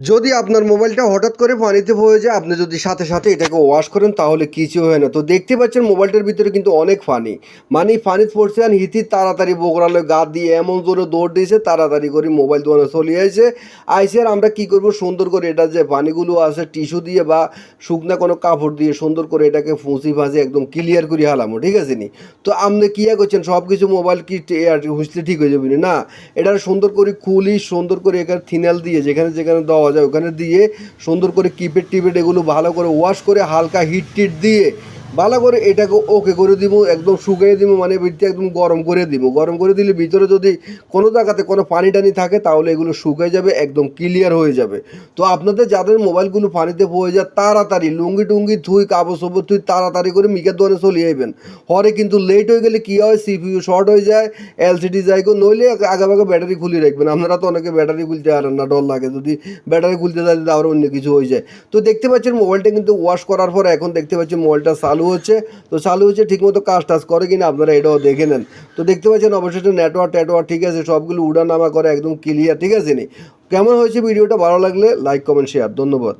যদি আপনার মোবাইলটা হঠাৎ করে পানিতে পড়ে যায়, আপনি যদি সাথে সাথে এটাকে ওয়াশ করেন তাহলে কিছু হয় না। তো দেখতে পাচ্ছেন মোবাইলটার ভিতরে কিন্তু অনেক পানি। মানে পানিতে পড়ছে আর হিতি তাড়াতাড়ি বগড়ালে গা দিয়ে এমন জোরে দৌড় দিয়েছে, তাড়াতাড়ি করে মোবাইল দোকানে চলে আসে। আইসে আর আমরা কী করবো, সুন্দর করে এটা যে পানিগুলো আছে টিস্যু দিয়ে বা শুকনা কোনো কাপড় দিয়ে সুন্দর করে এটাকে ফুঁসি ফাঁসি একদম ক্লিয়ার করে হালামো, ঠিক আছে নি? তো আপনি কী করছেন, সব কিছু মোবাইল কি হুঁচলে ঠিক হয়ে যাবে না? এটা সুন্দর করে খুলি, সুন্দর করে এখানে থিনাল দিয়ে যেখানে যেখানে দেওয়া যায় ওখানে দিয়ে সুন্দর করে কিপেড টিপেড এগুলো ভালো করে ওয়াশ করে হালকা হিট টিট দিয়ে ভালো করে এটাকে ওকে করে দিব, একদম শুকিয়ে দিব, মানে ভিতরে একদম গরম করে দিব। গরম করে দিলে ভিতরে যদি কোনো জায়গাতে কোনো পানি টানি থাকে তাহলে এগুলো শুকিয়ে যাবে, একদম ক্লিয়ার হয়ে যাবে। তো আপনাদের যাদের মোবাইলগুলো পানিতে পড়ে যায় তাড়াতাড়ি লুঙ্গি টুঙ্গি থুই কাপড় সবর থুই তাড়াতাড়ি করে মিকের দোকানে চলে যাবেন। হরে কিন্তু লেট হয়ে গেলে কী হয়, সিপিইউ শর্ট হয়ে যায়, এলসিডি যাই গো, নইলে আগে ব্যাটারি খুলে রাখবেন। আপনারা তো অনেকে ব্যাটারি খুলতে পারেন না, ডর লাগে যদি ব্যাটারি খুলতে যায় আবার অন্য কিছু হয়ে যায়। তো দেখতে পাচ্ছেন মোবাইলটা কিন্তু ওয়াশ করার পর এখন দেখতে পাচ্ছেন মোবাইলটা চালু হচ্ছে। তো চালু হচ্ছে ঠিকমতো কাজ টাজ করে কিনা আপনারা এটাও দেখে নেন। তো দেখতে পাচ্ছেন অবশেষে নেটওয়ার্ক টেটওয়ার্ক ঠিক আছে, সবগুলো উড়ানামা করে একদম ক্লিয়ার, ঠিক আছে নি? কেমন হয়েছে ভিডিওটা? ভালো লাগলে লাইক কমেন্ট শেয়ার, ধন্যবাদ।